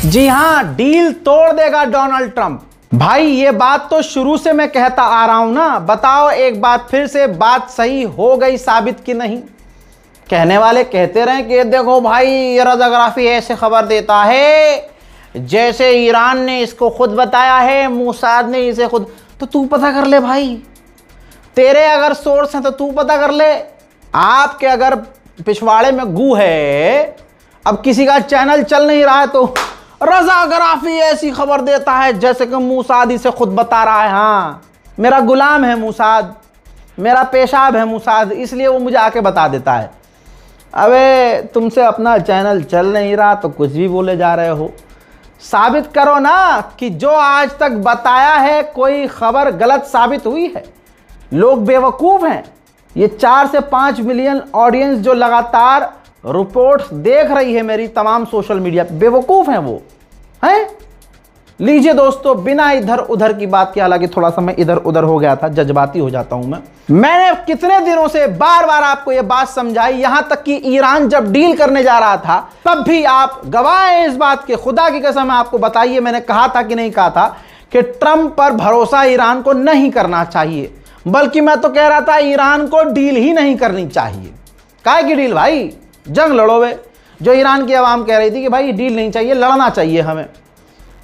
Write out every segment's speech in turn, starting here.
जी हां, डील तोड़ देगा डोनाल्ड ट्रंप। भाई ये बात तो शुरू से मैं कहता आ रहा हूं ना, बताओ एक बार फिर से बात सही हो गई साबित कि नहीं। कहने वाले कहते रहे कि देखो भाई ये रज़ाग्राफी ऐसे खबर देता है जैसे ईरान ने इसको खुद बताया है, मोसाद ने इसे खुद। तो तू पता कर ले भाई, तेरे अगर सोर्स हैं तो तू पता कर ले। आपके अगर पिछवाड़े में गू है, अब किसी का चैनल चल नहीं रहा है तो रज़ाग्राफी ऐसी खबर देता है जैसे कि मोसाद इसे खुद बता रहा है। हाँ, मेरा गुलाम है मोसाद, मेरा पेशाब है मोसाद, इसलिए वो मुझे आके बता देता है। अबे तुमसे अपना चैनल चल नहीं रहा तो कुछ भी बोले जा रहे हो। साबित करो ना कि जो आज तक बताया है कोई खबर गलत साबित हुई है। लोग बेवकूफ़ हैं। ये 4 से 5 मिलियन ऑडियंस जो लगातार रिपोर्ट्स देख रही है मेरी तमाम सोशल मीडिया पे, बेवकूफ़ हैं वो हैं। लीजिए दोस्तों, बिना इधर उधर की बात की, हालांकि थोड़ा सा मैं इधर उधर हो गया था, जज्बाती हो जाता हूं मैंने कितने दिनों से बार बार आपको यह बात समझाई, यहां तक कि ईरान जब डील करने जा रहा था तब भी आप गवाह हैं इस बात के। खुदा की कसम आपको बताइए, मैंने कहा था कि नहीं कहा था कि ट्रंप पर भरोसा ईरान को नहीं करना चाहिए, बल्कि मैं तो कह रहा था ईरान को डील ही नहीं करनी चाहिए। काहे की डील भाई, जंग लड़ोगे। जो ईरान की आवाम कह रही थी कि भाई डील नहीं चाहिए, लड़ना चाहिए हमें।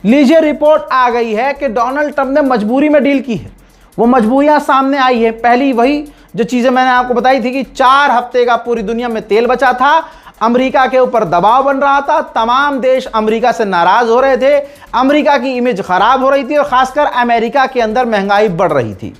लीजिए रिपोर्ट आ गई है कि डोनाल्ड ट्रंप ने मजबूरी में डील की है। वो मजबूरियां सामने आई है। पहली वही जो चीज़ें मैंने आपको बताई थी कि 4 हफ्ते का पूरी दुनिया में तेल बचा था, अमेरिका के ऊपर दबाव बन रहा था, तमाम देश अमेरिका से नाराज हो रहे थे, अमेरिका की इमेज खराब हो रही थी और खासकर अमेरिका के अंदर महंगाई बढ़ रही थी।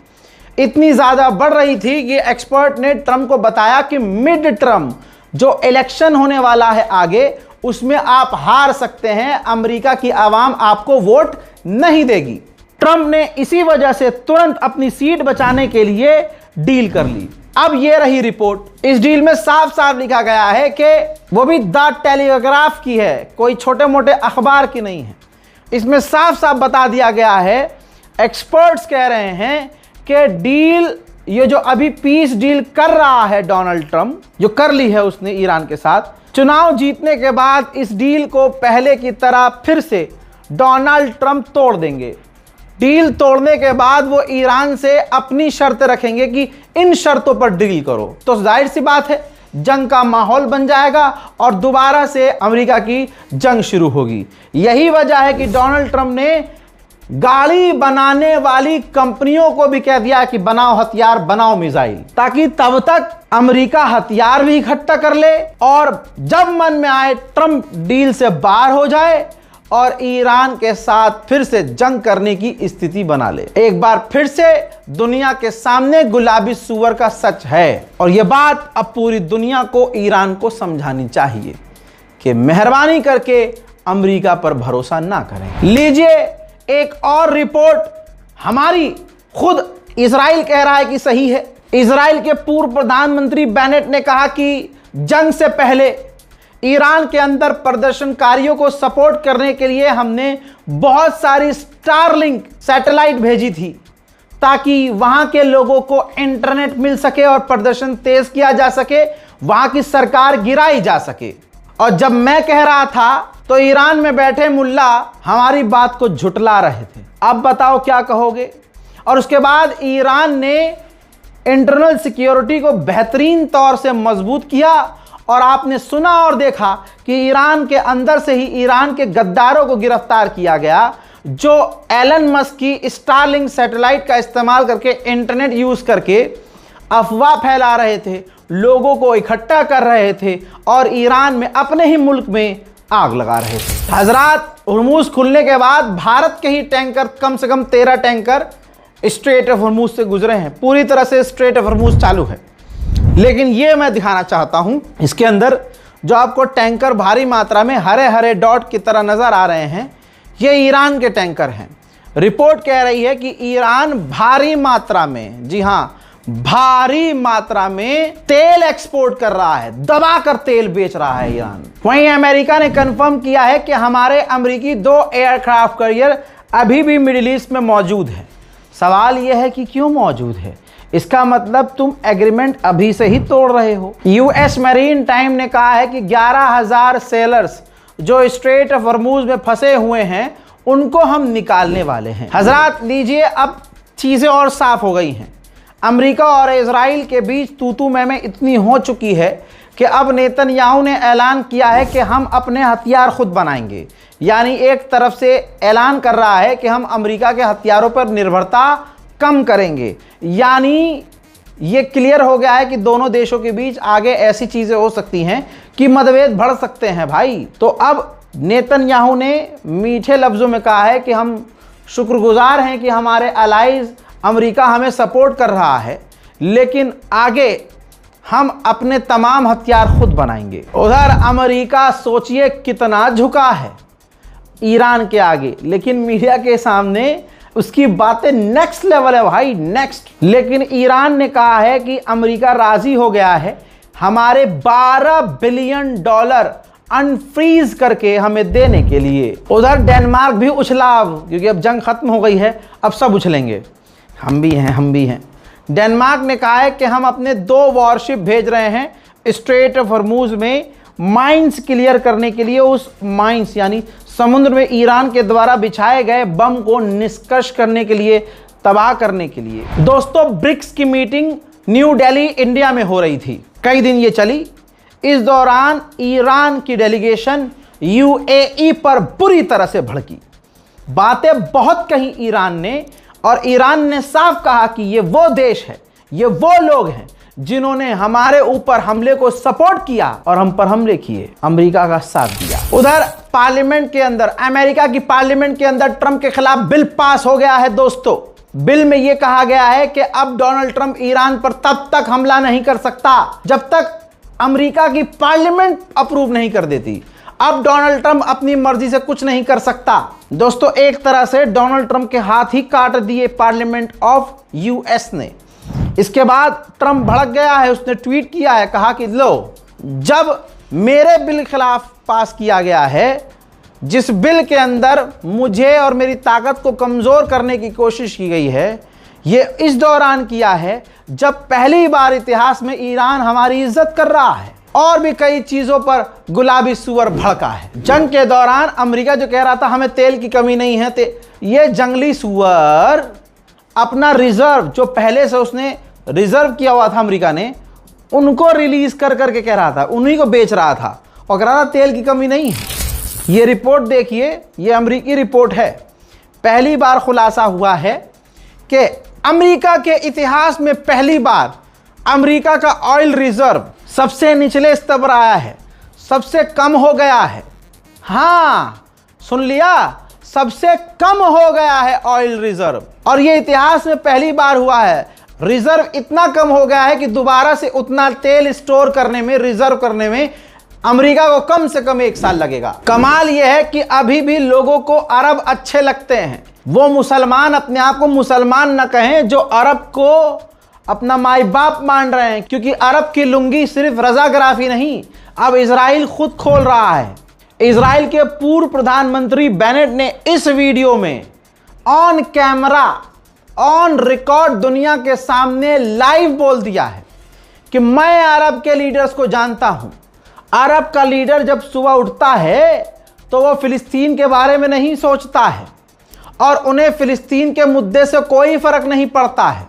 इतनी ज़्यादा बढ़ रही थी कि एक्सपर्ट ने ट्रंप को बताया कि मिड टर्म जो इलेक्शन होने वाला है आगे, उसमें आप हार सकते हैं, अमेरिका की आवाम आपको वोट नहीं देगी। ट्रंप ने इसी वजह से तुरंत अपनी सीट बचाने के लिए डील कर ली। अब ये रही रिपोर्ट। इस डील में साफ साफ लिखा गया है कि वो भी द टेलीग्राफ की है, कोई छोटे मोटे अखबार की नहीं है। इसमें साफ साफ बता दिया गया है, एक्सपर्ट्स कह रहे हैं कि डील, ये जो अभी पीस डील कर रहा है डोनाल्ड ट्रंप, जो कर ली है उसने ईरान के साथ, चुनाव जीतने के बाद इस डील को पहले की तरह फिर से डोनाल्ड ट्रंप तोड़ देंगे। डील तोड़ने के बाद वो ईरान से अपनी शर्त रखेंगे कि इन शर्तों पर डील करो। तो जाहिर सी बात है जंग का माहौल बन जाएगा और दोबारा से अमेरिका की जंग शुरू होगी। यही वजह है कि डोनाल्ड ट्रंप ने गाड़ी बनाने वाली कंपनियों को भी कह दिया कि बनाओ हथियार, बनाओ मिसाइल, ताकि तब तक अमेरिका हथियार भी इकट्ठा कर ले और जब मन में आए ट्रंप डील से बाहर हो जाए और ईरान के साथ फिर से जंग करने की स्थिति बना ले। एक बार फिर से दुनिया के सामने गुलाबी सूअर का सच है और यह बात अब पूरी दुनिया को, ईरान को समझानी चाहिए कि मेहरबानी करके अमेरिका पर भरोसा ना करें। लीजिए एक और रिपोर्ट, हमारी खुद इजराइल कह रहा है कि सही है। इजराइल के पूर्व प्रधानमंत्री बेनेट ने कहा कि जंग से पहले ईरान के अंदर प्रदर्शनकारियों को सपोर्ट करने के लिए हमने बहुत सारी स्टारलिंक सैटेलाइट भेजी थी ताकि वहां के लोगों को इंटरनेट मिल सके और प्रदर्शन तेज किया जा सके, वहां की सरकार गिराई जा सके। और जब मैं कह रहा था तो ईरान में बैठे मुल्ला हमारी बात को झुटला रहे थे। अब बताओ क्या कहोगे। और उसके बाद ईरान ने इंटरनल सिक्योरिटी को बेहतरीन तौर से मजबूत किया और आपने सुना और देखा कि ईरान के अंदर से ही ईरान के गद्दारों को गिरफ्तार किया गया जो एलन मस्क की स्टारलिंक सैटेलाइट का इस्तेमाल करके, इंटरनेट यूज करके अफवाह फैला रहे थे, लोगों को इकट्ठा कर रहे थे और ईरान में, अपने ही मुल्क में आग लगा रहे थे। हजरात, हुर्मुज खुलने के बाद भारत के ही टैंकर, कम से कम 13 टैंकर स्ट्रेट ऑफ हुर्मुज से गुजरे हैं। पूरी तरह से स्ट्रेट ऑफ हुर्मुज चालू है। लेकिन ये मैं दिखाना चाहता हूं, इसके अंदर जो आपको टैंकर भारी मात्रा में हरे हरे डॉट की तरह नजर आ रहे हैं, ये ईरान के टैंकर हैं। रिपोर्ट कह रही है कि ईरान भारी मात्रा में, जी हां, भारी मात्रा में तेल एक्सपोर्ट कर रहा है, दबाकर तेल बेच रहा है ईरान। वहीं अमेरिका ने कंफर्म किया है कि हमारे अमेरिकी 2 एयरक्राफ्ट कैरियर अभी भी मिडिल ईस्ट में मौजूद है। सवाल यह है कि क्यों मौजूद है? इसका मतलब तुम एग्रीमेंट अभी से ही तोड़ रहे हो। यूएस मैरीन टाइम ने कहा है कि 11,000 सेलर्स जो स्ट्रेट ऑफ हॉर्मूज में फंसे हुए हैं उनको हम निकालने वाले हैं। हजरात लीजिए, अब चीज़ें और साफ हो गई हैं। अमेरिका और इजराइल के बीच तू मैं इतनी हो चुकी है कि अब नेतन्याहू ने ऐलान किया है कि हम अपने हथियार खुद बनाएंगे। यानी एक तरफ से ऐलान कर रहा है कि हम अमेरिका के हथियारों पर निर्भरता कम करेंगे। यानी ये क्लियर हो गया है कि दोनों देशों के बीच आगे ऐसी चीज़ें हो सकती हैं कि मतभेद बढ़ सकते हैं भाई। तो अब नेतन्याहू ने मीठे लफ्ज़ों में कहा है कि हम शुक्रगुजार हैं कि हमारे अलाइज अमेरिका हमें सपोर्ट कर रहा है, लेकिन आगे हम अपने तमाम हथियार खुद बनाएंगे। उधर अमेरिका सोचिए कितना झुका है ईरान के आगे, लेकिन मीडिया के सामने उसकी बातें नेक्स्ट लेवल है भाई, नेक्स्ट। लेकिन ईरान ने कहा है कि अमेरिका राजी हो गया है हमारे $12 बिलियन अनफ्रीज करके हमें देने के लिए। उधर डेनमार्क भी उछला, क्योंकि अब जंग खत्म हो गई है, अब सब उछलेंगे। हम भी हैं। डेनमार्क ने कहा है कि हम अपने 2 वॉरशिप भेज रहे हैं स्ट्रेट ऑफ हॉर्मूज में माइंस क्लियर करने के लिए, उस माइंस यानी समुद्र में ईरान के द्वारा बिछाए गए बम को निष्कर्ष करने के लिए, तबाह करने के लिए। दोस्तों, ब्रिक्स की मीटिंग न्यू दिल्ली इंडिया में हो रही थी, कई दिन ये चली। इस दौरान ईरान की डेलीगेशन यूएई पर बुरी तरह से भड़की, बातें बहुत कही ईरान ने, और ईरान ने साफ कहा कि ये वो देश है, ये वो लोग हैं जिन्होंने हमारे ऊपर हमले को सपोर्ट किया और हम पर हमले किए, अमेरिका का साथ दिया। उधर पार्लियामेंट के अंदर, अमेरिका की पार्लियामेंट के अंदर ट्रंप के खिलाफ बिल पास हो गया है। दोस्तों, बिल में यह कहा गया है कि अब डोनाल्ड ट्रंप ईरान पर तब तक हमला नहीं कर सकता जब तक अमेरिका की पार्लियामेंट अप्रूव नहीं कर देती। अब डोनाल्ड ट्रंप अपनी मर्जी से कुछ नहीं कर सकता। दोस्तों, एक तरह से डोनाल्ड ट्रंप के हाथ ही काट दिए पार्लियामेंट ऑफ यूएस ने। इसके बाद ट्रंप भड़क गया है, उसने ट्वीट किया है, कहा कि लो, जब मेरे बिल खिलाफ पास किया गया है, जिस बिल के अंदर मुझे और मेरी ताकत को कमज़ोर करने की कोशिश की गई है, ये इस दौरान किया है जब पहली बार इतिहास में ईरान हमारी इज्जत कर रहा है। और भी कई चीज़ों पर गुलाबी सुअर भड़का है। जंग के दौरान अमेरिका जो कह रहा था हमें तेल की कमी नहीं है, ये जंगली सुअर अपना रिजर्व, जो पहले से उसने रिजर्व किया हुआ था अमेरिका ने, उनको रिलीज कर करके कह रहा था, उन्हीं को बेच रहा था और कह रहा था तेल की कमी नहीं है। ये रिपोर्ट देखिए, ये अमेरिकी रिपोर्ट है। पहली बार खुलासा हुआ है कि अमेरिका के इतिहास में पहली बार अमेरिका का ऑयल रिजर्व सबसे निचले स्तर पर आया है, सबसे कम हो गया है। हाँ, सुन लिया, सबसे कम हो गया है ऑयल रिजर्व, और ये इतिहास में पहली बार हुआ है। रिजर्व इतना कम हो गया है कि दोबारा से उतना तेल स्टोर करने में, रिजर्व करने में अमेरिका को कम से कम 1 साल लगेगा। कमाल यह है कि अभी भी लोगों को अरब अच्छे लगते हैं। वो मुसलमान अपने आप को मुसलमान न कहें जो अरब को अपना माई बाप मान रहे हैं, क्योंकि अरब की लुंगी सिर्फ रजाग्राफी नहीं, अब इजराइल खुद खोल रहा है। इजराइल के पूर्व प्रधानमंत्री बेनेट ने इस वीडियो में ऑन कैमरा, ऑन रिकॉर्ड दुनिया के सामने लाइव बोल दिया है कि मैं अरब के लीडर्स को जानता हूं। अरब का लीडर जब सुबह उठता है तो वो फिलिस्तीन के बारे में नहीं सोचता है, और उन्हें फिलिस्तीन के मुद्दे से कोई फर्क नहीं पड़ता है।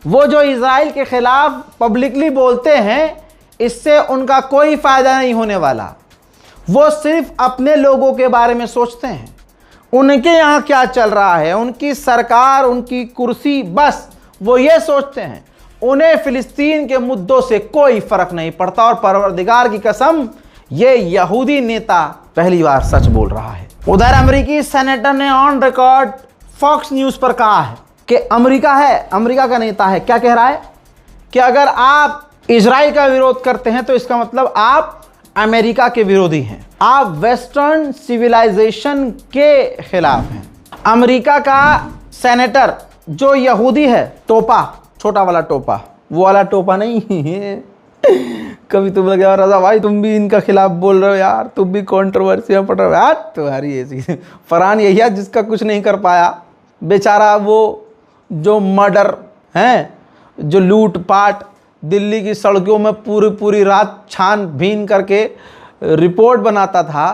वो जो इजराइल के खिलाफ पब्लिकली बोलते हैं, इससे उनका कोई फायदा नहीं होने वाला। वो सिर्फ अपने लोगों के बारे में सोचते हैं, उनके यहाँ क्या चल रहा है, उनकी सरकार, उनकी कुर्सी, बस वो ये सोचते हैं। उन्हें फिलिस्तीन के मुद्दों से कोई फर्क नहीं पड़ता। और परवरदिगार की कसम, ये यहूदी नेता पहली बार सच बोल रहा है। उधर अमेरिकी सेनेटर ने ऑन रिकॉर्ड फॉक्स न्यूज़ पर कहा है कि अमेरिका का नेता है, क्या कह रहा है कि अगर आप इजराइल का विरोध करते हैं तो इसका मतलब आप अमेरिका के विरोधी हैं, आप वेस्टर्न सिविलाइजेशन के खिलाफ हैं। अमेरिका का सेनेटर जो यहूदी है, टोपा, छोटा वाला टोपा, वो वाला टोपा नहीं कभी तुम लगे रजा भाई तुम भी इनका खिलाफ बोल रहे हो यार, तुम भी कंट्रोवर्सी में पड़ रहे हो यार, तुम्हारी ऐसी। फरहान यही है जिसका कुछ नहीं कर पाया बेचारा, वो जो मर्डर हैं, जो लूटपाट, दिल्ली की सड़कों में पूरी रात छानबीन करके रिपोर्ट बनाता था,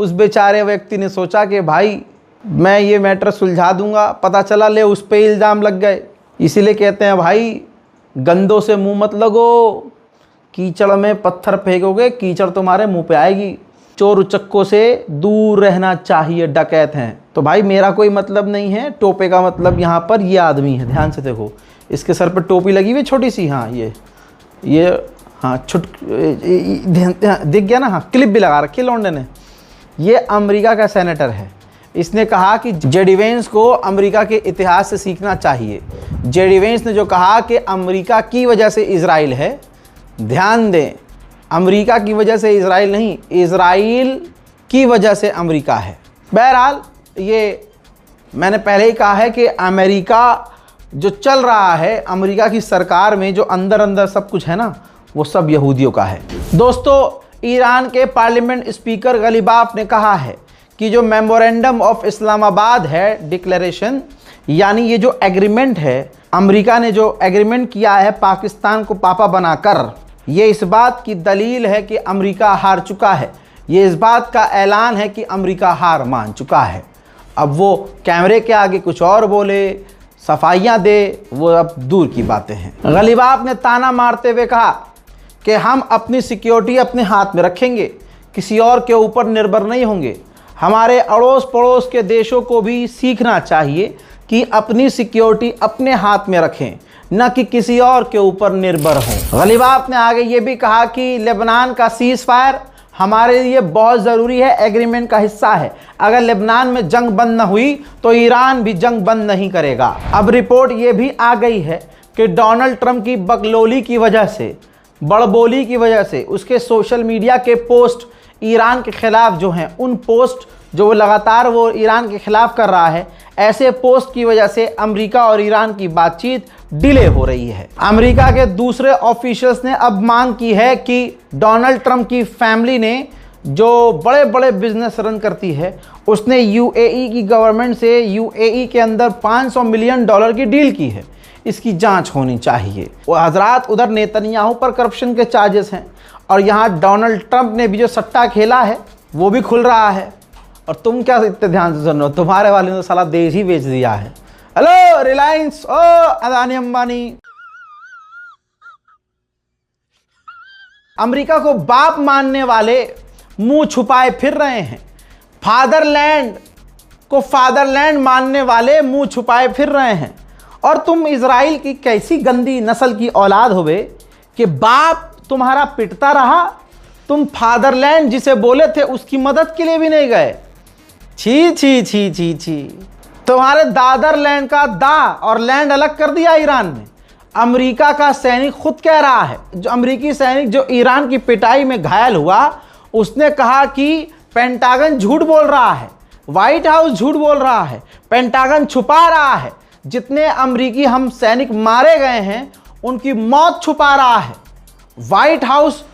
उस बेचारे व्यक्ति ने सोचा कि भाई मैं ये मैटर सुलझा दूंगा, पता चला ले उस पे इल्ज़ाम लग गए। इसीलिए कहते हैं भाई गंदों से मुंह मत लगो, कीचड़ में पत्थर फेंकोगे कीचड़ तुम्हारे मुंह पे आएगी। चोर उचक्कों से दूर रहना चाहिए, डकैत हैं। तो भाई मेरा कोई मतलब नहीं है, टोपे का मतलब यहाँ पर ये आदमी है। ध्यान से देखो, इसके सर पर टोपी लगी हुई छोटी सी, हाँ ये हाँ दिख गया ना, हाँ क्लिप भी लगा रखी लौंडे ने। ये अमेरिका का सेनेटर है। इसने कहा कि जेडी वेंस को अमेरिका के इतिहास से सीखना चाहिए। जेडी वेंस ने जो कहा कि अमेरिका की वजह से इजराइल है, ध्यान दें, अमेरिका की वजह से इजराइल नहीं, इजराइल की वजह से अमेरिका है। बहरहाल ये मैंने पहले ही कहा है कि अमेरिका जो चल रहा है, अमेरिका की सरकार में जो अंदर अंदर सब कुछ है ना, वो सब यहूदियों का है। दोस्तों, ईरान के पार्लियामेंट स्पीकर गलीबाफ ने कहा है कि जो मेमोरेंडम ऑफ इस्लामाबाद है, डिक्लेरेशन, यानी ये जो एग्रीमेंट है, अमेरिका ने जो एग्रीमेंट किया है पाकिस्तान को पापा बनाकर, ये इस बात की दलील है कि अमेरिका हार चुका है। ये इस बात का ऐलान है कि अमेरिका हार मान चुका है। अब वो कैमरे के आगे कुछ और बोले, सफाइयाँ दे, वो अब दूर की बातें हैं। गलीबाफ ने ताना मारते हुए कहा कि हम अपनी सिक्योरिटी अपने हाथ में रखेंगे, किसी और के ऊपर निर्भर नहीं होंगे। हमारे अड़ोस पड़ोस के देशों को भी सीखना चाहिए कि अपनी सिक्योरिटी अपने हाथ में रखें, न कि किसी और के ऊपर निर्भर हों। गलीबाफ ने आगे ये भी कहा कि लेबनान का सीज फायर हमारे लिए बहुत ज़रूरी है, एग्रीमेंट का हिस्सा है। अगर लेबनान में जंग बंद न हुई तो ईरान भी जंग बंद नहीं करेगा। अब रिपोर्ट ये भी आ गई है कि डोनाल्ड ट्रंप की बकलोली की वजह से, बड़बोली की वजह से, उसके सोशल मीडिया के पोस्ट ईरान के ख़िलाफ़ जो हैं, उन पोस्ट जो वो लगातार वो ईरान के ख़िलाफ़ कर रहा है, ऐसे पोस्ट की वजह से अमेरिका और ईरान की बातचीत डिले हो रही है। अमेरिका के दूसरे ऑफिशियल्स ने अब मांग की है कि डोनाल्ड ट्रंप की फैमिली ने, जो बड़े बड़े बिजनेस रन करती है, उसने यूएई की गवर्नमेंट से यूएई के अंदर $500 मिलियन की डील की है। इसकी जांच होनी चाहिए। वो हजरात, उधर नेतन्याहू पर करप्शन के चार्जेस हैं और यहाँ डोनाल्ड ट्रंप ने भी जो सट्टा खेला है वो भी खुल रहा है। और तुम क्या इतने ध्यान से सुन रहे हो? तुम्हारे वाले ने साला देश ही बेच दिया है। हेलो रिलायंस, ओ अदानी अंबानी। अमेरिका को बाप मानने वाले मुंह छुपाए फिर रहे हैं। फादरलैंड को फादरलैंड मानने वाले मुंह छुपाए फिर रहे हैं। और तुम इजराइल की कैसी गंदी नस्ल की औलाद होवे कि बाप तुम्हारा पिटता रहा, तुम फादरलैंड जिसे बोले थे उसकी मदद के लिए भी नहीं गए। छी छी छी छी छी। तुम्हारे दादरलैंड का दा और लैंड अलग कर दिया ईरान ने। अमेरिका का सैनिक खुद कह रहा है, जो अमेरिकी सैनिक जो ईरान की पिटाई में घायल हुआ, उसने कहा कि पेंटागन झूठ बोल रहा है, व्हाइट हाउस झूठ बोल रहा है, पेंटागन छुपा रहा है। जितने अमेरिकी हम सैनिक मारे गए हैं उनकी मौत छुपा रहा है। व्हाइट हाउस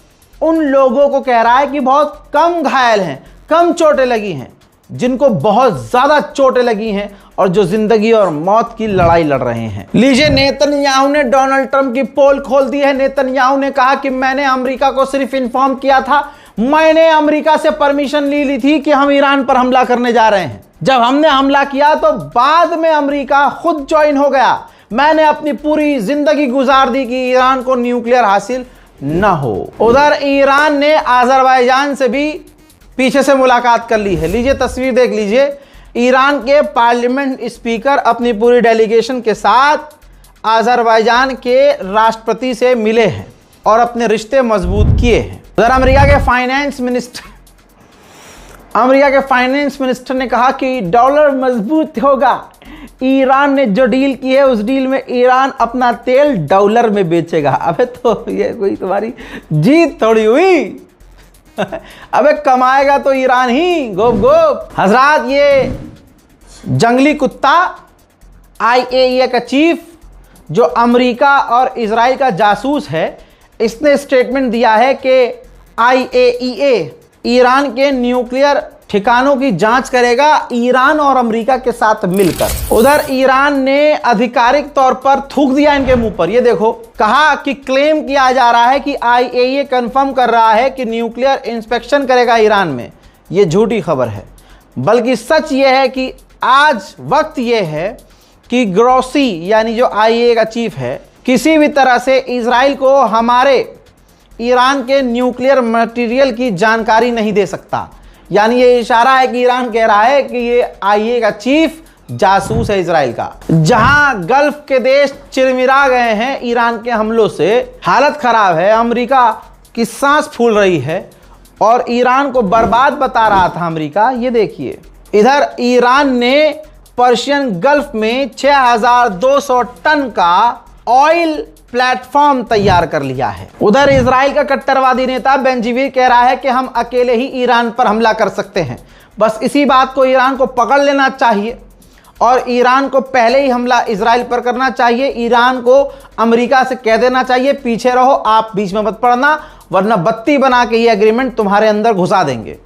उन लोगों को कह रहा है कि बहुत कम घायल हैं, कम चोटें लगी हैं, जिनको बहुत ज़्यादा चोटें लगी हैं और जो जिंदगी और मौत की लड़ाई लड़ रहे हैं। लीजिए, नेतन्याहू ने डोनाल्ड ट्रंप की पोल खोल दी है। नेतन्याहू ने कहा कि मैंने अमेरिका को सिर्फ इन्फॉर्म किया था, मैंने अमेरिका से परमिशन ली थी कि हम ईरान पर हमला करने जा रहे हैं। जब हमने हमला किया तो बाद में अमेरिका खुद ज्वाइन हो गया। मैंने अपनी पूरी जिंदगी गुजार दी कि ईरान को न्यूक्लियर हासिल न हो। उधर ईरान ने अजरबैजान से भी पीछे से मुलाकात कर ली है। लीजिए तस्वीर देख लीजिए। ईरान के पार्लियामेंट स्पीकर अपनी पूरी डेलीगेशन के साथ अजरबैजान के राष्ट्रपति से मिले हैं और अपने रिश्ते मजबूत किए हैं। उधर अमेरिका के फाइनेंस मिनिस्टर ने कहा कि डॉलर मजबूत होगा। ईरान ने जो डील की है उस डील में ईरान अपना तेल डॉलर में बेचेगा। अबे तो ये कोई तुम्हारी जीत थोड़ी हुई। अबे कमाएगा तो ईरान ही, गोप गोप। हजरात, ये जंगली कुत्ता IAEA का चीफ जो अमेरिका और इजराइल का जासूस है, इसने स्टेटमेंट दिया है कि IAEA ईरान के न्यूक्लियर ठिकानों की जांच करेगा ईरान और अमेरिका के साथ मिलकर। उधर ईरान ने आधिकारिक तौर पर थूक दिया इनके मुंह पर। ये देखो, कहा कि क्लेम किया जा रहा है कि IAEA कंफर्म कर रहा है कि न्यूक्लियर इंस्पेक्शन करेगा ईरान में। ये झूठी खबर है, बल्कि सच ये है कि आज वक्त ये है कि ग्रोसी यानी जो आईए का चीफ है, किसी भी तरह से इजराइल को हमारे ईरान के न्यूक्लियर मटेरियल की जानकारी नहीं दे सकता। यानी ये इशारा है कि ईरान कह रहा है कि ये आईए का चीफ जासूस है इजराइल का। जहां गल्फ के देश चिरमिरा गए हैं ईरान के हमलों से, हालत खराब है, अमेरिका की सांस फूल रही है और ईरान को बर्बाद बता रहा था अमेरिका। ये देखिए, इधर ईरान ने पर्शियन गल्फ में 6200 टन का ऑयल प्लेटफॉर्म तैयार कर लिया है। उधर इजराइल का कट्टरवादी नेता बेंजीवीर कह रहा है कि हम अकेले ही ईरान पर हमला कर सकते हैं। बस इसी बात को ईरान को पकड़ लेना चाहिए और ईरान को पहले ही हमला इजराइल पर करना चाहिए। ईरान को अमेरिका से कह देना चाहिए पीछे रहो, आप बीच में मत पड़ना, वरना बत्ती बना के ये एग्रीमेंट तुम्हारे अंदर घुसा देंगे।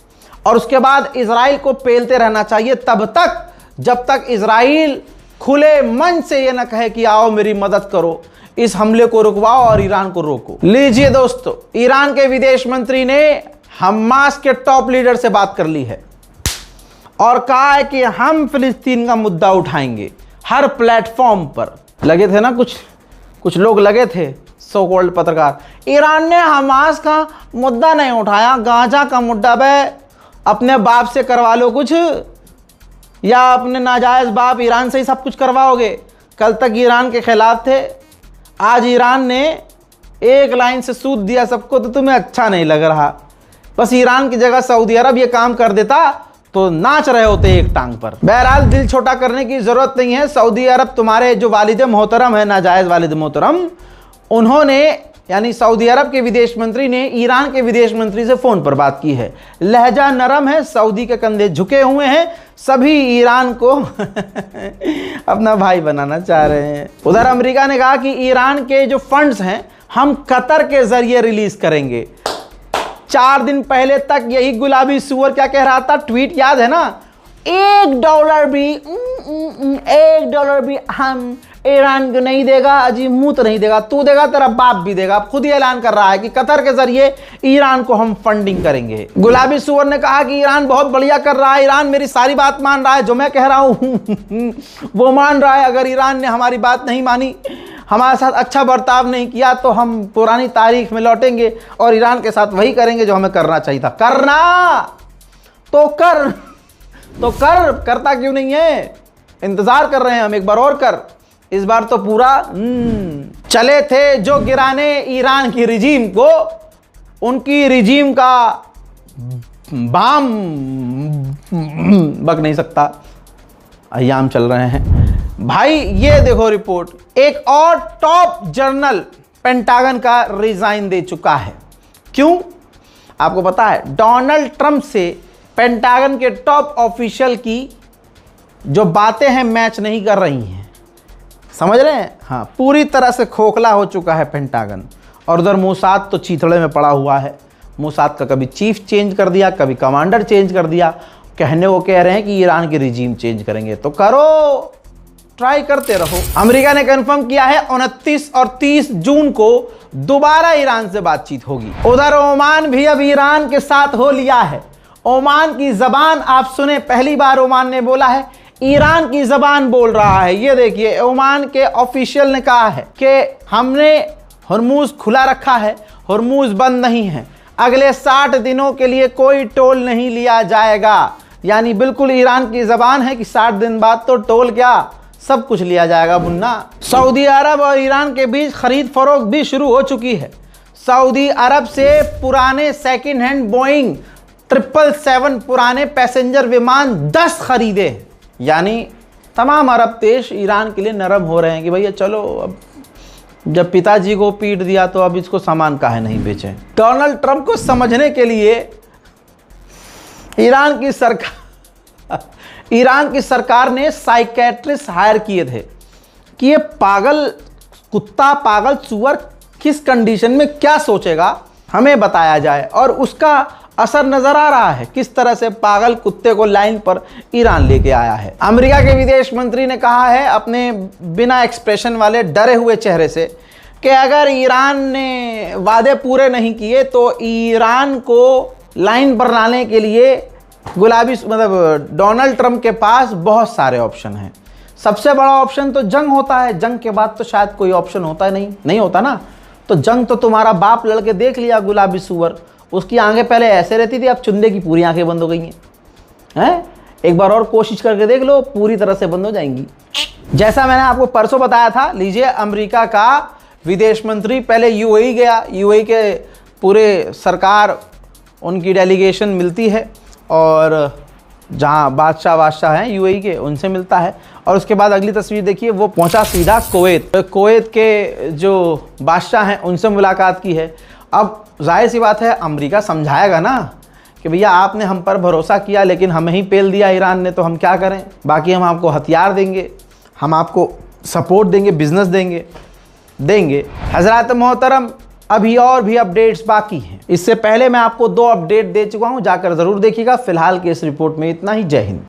और उसके बाद इजराइल को पेलते रहना चाहिए तब तक जब तक इजराइल खुले मन से ये ना कहे कि आओ मेरी मदद करो, इस हमले को रुकवाओ और ईरान को रोको। लीजिए दोस्तों, ईरान के विदेश मंत्री ने हमास के टॉप लीडर से बात कर ली है और कहा है कि हम फिलिस्तीन का मुद्दा उठाएंगे हर प्लेटफॉर्म पर। लगे थे ना कुछ लोग लगे थे सो कॉल्ड पत्रकार, ईरान ने हमास का मुद्दा नहीं उठाया, गाजा का मुद्दा बे अपने बाप से करवा लो कुछ, या अपने नाजायज बाप ईरान से ही सब कुछ करवाओगे। कल तक ईरान के खिलाफ थे, आज ईरान ने एक लाइन से सूद दिया सबको, तो तुम्हें अच्छा नहीं लग रहा। बस ईरान की जगह सऊदी अरब ये काम कर देता तो नाच रहे होते एक टांग पर। बहरहाल दिल छोटा करने की जरूरत नहीं है। सऊदी अरब तुम्हारे जो वालिद मोहतरम है, नाजायज वालिद मोहतरम, उन्होंने यानी सऊदी अरब के विदेश मंत्री ने ईरान के विदेश मंत्री से फोन पर बात की है। लहजा नरम है, सऊदी के कंधे झुके हुए हैं, सभी ईरान को अपना भाई बनाना चाह रहे हैं। उधर अमेरिका ने कहा कि ईरान के जो फंड्स हैं हम कतर के जरिए रिलीज करेंगे। 4 दिन पहले तक यही गुलाबी सुअर क्या कह रहा था, ट्वीट याद है ना, $1 भी हम ईरान को नहीं देगा, अजी मुंह तो नहीं देगा, तू देगा तेरा बाप भी देगा। खुद ही ऐलान कर रहा है कि कतर के जरिए ईरान को हम फंडिंग करेंगे। गुलाबी सुअर ने कहा कि ईरान बहुत बढ़िया कर रहा है, ईरान मेरी सारी बात मान रहा है, जो मैं कह रहा हूं वो मान रहा है। अगर ईरान ने हमारी बात नहीं मानी, हमारे साथ अच्छा बर्ताव नहीं किया, तो हम पुरानी तारीख में लौटेंगे और ईरान के साथ वही करेंगे जो हमें करना चाहिए था। करना तो कर, करता क्यों नहीं है? इंतजार कर रहे हैं हम, एक बार और कर। इस बार तो पूरा चले थे जो गिराने ईरान की रिजीम को, उनकी रिजीम का बाम बक नहीं सकता, अय्याम चल रहे हैं भाई। ये देखो रिपोर्ट, एक और टॉप जनरल पेंटागन का रिजाइन दे चुका है। क्यों? आपको पता है, डोनाल्ड ट्रंप से पेंटागन के टॉप ऑफिशियल की जो बातें हैं मैच नहीं कर रही हैं, समझ रहे हैं? हाँ, पूरी तरह से खोखला हो चुका है पेंटागन। और उधर मोसाद तो चीथड़े में पड़ा हुआ है। मोसाद का कभी चीफ चेंज कर दिया, कभी कमांडर चेंज कर दिया, कहने वो कह रहे हैं कि ईरान की रिजीम चेंज करेंगे। तो करो, ट्राई करते रहो। अमेरिका ने कंफर्म किया है 29 और 30 जून को दोबारा ईरान से बातचीत होगी। उधर ओमान भी अब ईरान के साथ हो लिया है। ओमान की जबान आप सुने, पहली बार ओमान ने बोला है, ईरान की जबान बोल रहा है। ये देखिए, ओमान के ऑफिशियल ने कहा है कि हमने हरमुज खुला रखा है, हरमुज बंद नहीं है, अगले 60 दिनों के लिए कोई टोल नहीं लिया जाएगा। यानी बिल्कुल ईरान की जबान है कि 60 दिन बाद तो टोल क्या, सब कुछ लिया जाएगा मुन्ना। सऊदी अरब और ईरान के बीच खरीद फरोख्त भी शुरू हो चुकी है। सऊदी अरब से पुराने सेकंड हैंड बोइंग 777 पुराने पैसेंजर विमान 10 खरीदे। यानी तमाम अरब देश ईरान के लिए नरम हो रहे हैं कि भैया चलो, अब जब पिताजी को पीट दिया तो अब इसको सामान काहे नहीं बेचें। डोनाल्ड ट्रंप को समझने के लिए ईरान की सरकार ने साइकेट्रिस्ट हायर किए थे कि ये पागल कुत्ता, पागल सुअर किस कंडीशन में क्या सोचेगा, हमें बताया जाए। और उसका असर नजर आ रहा है, किस तरह से पागल कुत्ते को लाइन पर ईरान लेके आया है। अमेरिका के विदेश मंत्री ने कहा है अपने बिना एक्सप्रेशन वाले डरे हुए चेहरे से कि अगर ईरान ने वादे पूरे नहीं किए तो ईरान को लाइन पर लाने के लिए गुलाबी मतलब डोनाल्ड ट्रंप के पास बहुत सारे ऑप्शन हैं। सबसे बड़ा ऑप्शन तो जंग होता है, जंग के बाद तो शायद कोई ऑप्शन होता है नहीं होता ना। तो जंग तो तुम्हारा बाप लड़के देख लिया, गुलाबी सुअर, उसकी आंखें पहले ऐसे रहती थी, अब चुंदे की पूरी आंखें बंद हो गई हैं। एक बार और कोशिश करके देख लो, पूरी तरह से बंद हो जाएंगी। जैसा मैंने आपको परसों बताया था, लीजिए अमेरिका का विदेश मंत्री पहले यूएई गया, यूएई के पूरे सरकार उनकी डेलीगेशन मिलती है और जहाँ बादशाह हैं यूएई के उनसे मिलता है। और उसके बाद अगली तस्वीर देखिए, वो पहुँचा सीधा कुवैत के जो बादशाह हैं उनसे मुलाकात की है। अब जाहिर सी बात है अमेरिका समझाएगा ना कि भैया आपने हम पर भरोसा किया लेकिन हमें ही पेल दिया ईरान ने, तो हम क्या करें, बाकी हम आपको हथियार देंगे, हम आपको सपोर्ट देंगे, बिजनेस देंगे। हजरात मोहतरम, अभी और भी अपडेट्स बाकी हैं। इससे पहले मैं आपको 2 अपडेट दे चुका हूं, जाकर ज़रूर देखिएगा। फिलहाल की इस रिपोर्ट में इतना ही। जय हिंद।